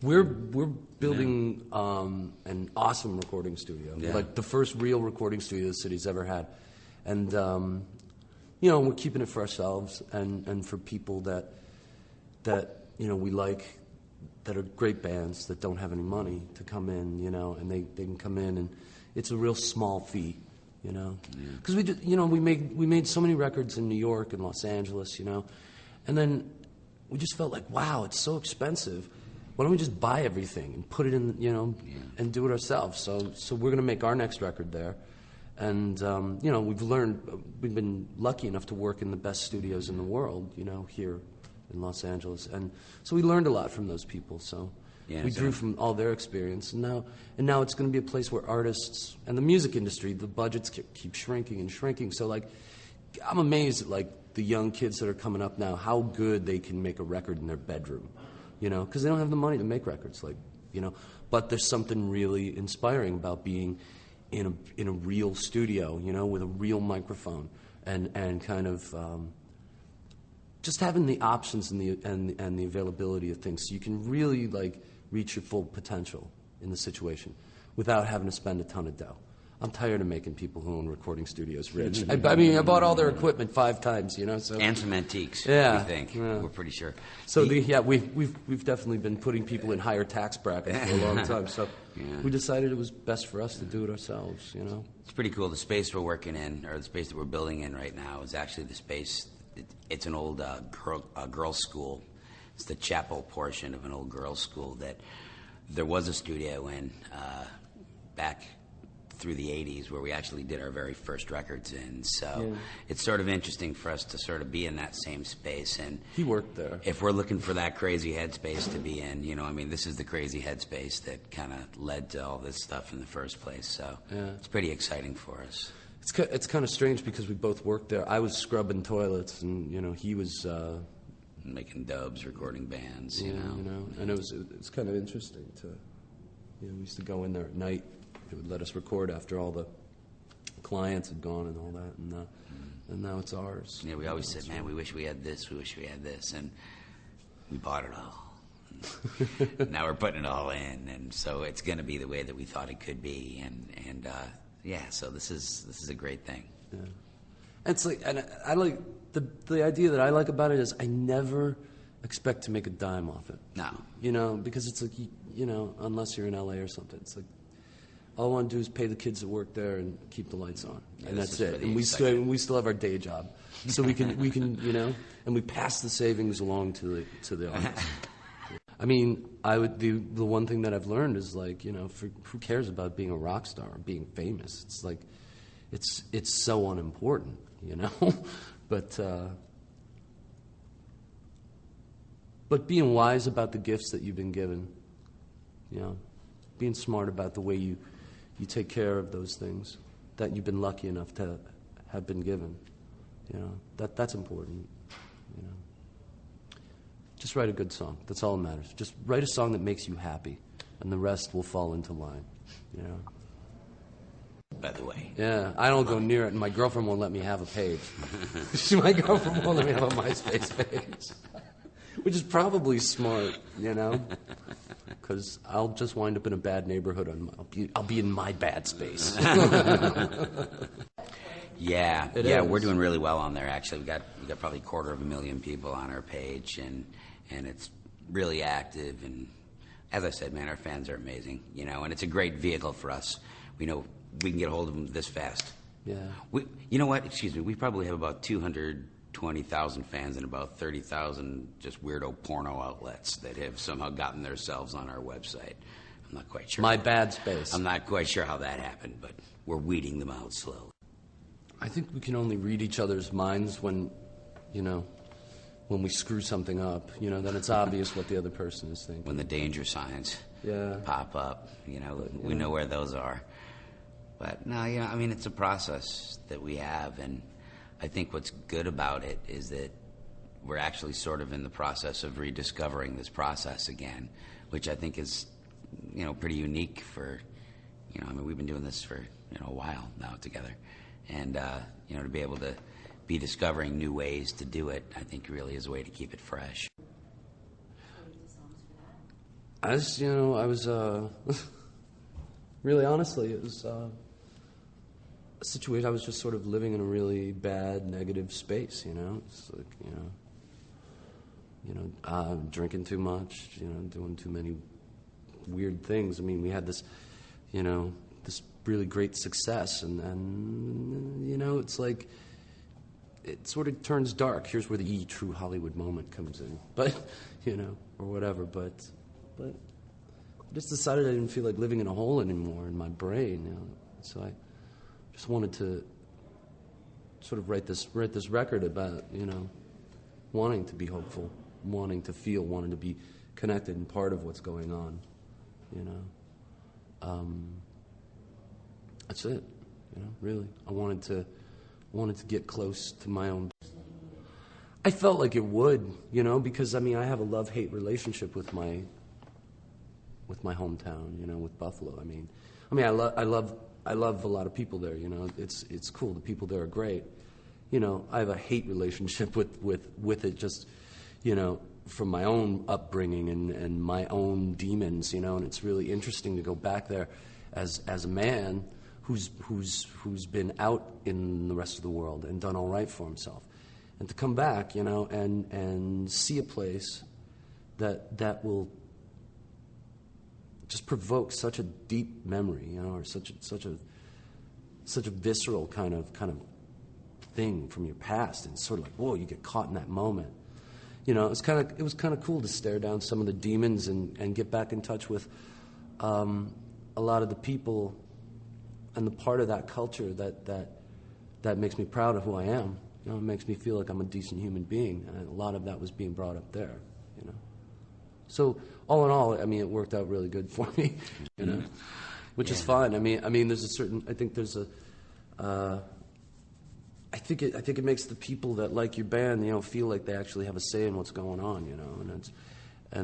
We're building an awesome recording studio, like the first real recording studio the city's ever had, and you know, we're keeping it for ourselves and for people that you know we like, that are great bands that don't have any money to come in, you know, and they can come in, and it's a real small fee, you know, because we made so many records in New York and Los Angeles, you know, and then we just felt like, wow, it's so expensive. Why don't we just buy everything and put it in, you know, and do it ourselves? So we're going to make our next record there. And, you know, we've been lucky enough to work in the best studios in the world, you know, here in Los Angeles. And so we learned a lot from those people. So we drew from all their experience. And now it's going to be a place where artists and the music industry, the budgets keep shrinking and shrinking. So, like, I'm amazed at, like, the young kids that are coming up now, how good they can make a record in their bedroom. You know, because they don't have the money to make records, like, you know. But there's something really inspiring about being in a real studio, you know, with a real microphone, and kind of just having the options and the availability of things, so you can really, like, reach your full potential in the situation without having to spend a ton of dough. I'm tired of making people who own recording studios rich. I mean, I bought all their equipment 5 times, you know. So. And some antiques, we think. Yeah. We're pretty sure. So we've definitely been putting people in higher tax brackets for a long time. So we decided it was best for us to do it ourselves, you know. It's pretty cool. The space we're working in, or the space that we're building in right now, is actually the space. It's an old girls' school. It's the chapel portion of an old girls' school that there was a studio in back through the 80s, where we actually did our very first records in. So it's sort of interesting for us to sort of be in that same space. And he worked there. If we're looking for that crazy headspace to be in, you know, I mean, this is the crazy headspace that kind of led to all this stuff in the first place. So it's pretty exciting for us. It's kind of strange because we both worked there. I was scrubbing toilets, and, you know, he was making dubs, recording bands, you know. And it was kind of interesting to, you know, we used to go in there at night. They would let us record after all the clients had gone and all that, and now it's ours. Yeah, we always said, man, we wish we had this, and we bought it all. Now we're putting it all in, and so it's going to be the way that we thought it could be, and so this is a great thing. Yeah, it's like, and I like the idea that I like about it is I never expect to make a dime off it. No, you know, because it's like, you know, unless you're in LA or something, it's like, all I want to do is pay the kids that work there and keep the lights on, and that's it. And we still have our day job, so we can you know, and we pass the savings along to the artists. I mean, the one thing that I've learned is, like, you know, who cares about being a rock star or being famous? It's like, it's so unimportant, you know. But being wise about the gifts that you've been given, you know, being smart about the way you take care of those things that you've been lucky enough to have been given, you know, that's important, you know. Just write a good song. That's all that matters. Just write a song that makes you happy, and the rest will fall into line, you know. By the way. Yeah, I don't go near it, and my girlfriend won't let me have a page. My girlfriend won't let me have a MySpace page, which is probably smart, you know. Because I'll just wind up in a bad neighborhood, and I'll be in my bad space. We're doing really well on there. Actually, we got probably 250,000 people on our page, and it's really active. And as I said, man, our fans are amazing, you know, and it's a great vehicle for us. We know we can get a hold of them this fast. Yeah. You know what? Excuse me. We probably have about 220,000 fans and about 30,000 just weirdo porno outlets that have somehow gotten themselves on our website. I'm not quite sure. My bad space. I'm not quite sure how that happened, but we're weeding them out slowly. I think we can only read each other's minds when, you know, when we screw something up, you know, then it's obvious what the other person is thinking. When the danger signs pop up, you know, we know where those are. But no, you know, I mean, it's a process that we have, and I think what's good about it is that we're actually sort of in the process of rediscovering this process again, which I think is, you know, pretty unique for, you know, I mean, we've been doing this for, you know, a while now together. And, you know, to be able to be discovering new ways to do it, I think really is a way to keep it fresh. I just, I was, really honestly, it was a situation. I was just sort of living in a really bad, negative space, It's like, drinking too much, doing too many weird things. I mean, we had this, this really great success, and it's like, it sort of turns dark. Here's where the true Hollywood moment comes in, but, or whatever, but I just decided I didn't feel like living in a hole anymore in my brain, So I just wanted to sort of write this record about, wanting to be hopeful, wanting to feel, wanting to be connected and part of what's going on, That's it, really. I wanted to get close to my own. I felt like it would, because I have a love-hate relationship with my hometown, with Buffalo. I love a lot of people there, It's cool. The people there are great. I have a hate relationship with it, just, from my own upbringing and my own demons, and it's really interesting to go back there as a man who's been out in the rest of the world and done all right for himself, and to come back, and see a place that will just provoke such a deep memory, or such a visceral kind of thing from your past, and sort of like, whoa, you get caught in that moment. It was kind of cool to stare down some of the demons and get back in touch with a lot of the people and the part of that culture that makes me proud of who I am. It makes me feel like I'm a decent human being, and a lot of that was being brought up there. So all in all, it worked out really good for me, which is fine. There's a certain. I think there's a. I think it makes the people that like your band, feel like they actually have a say in what's going on, and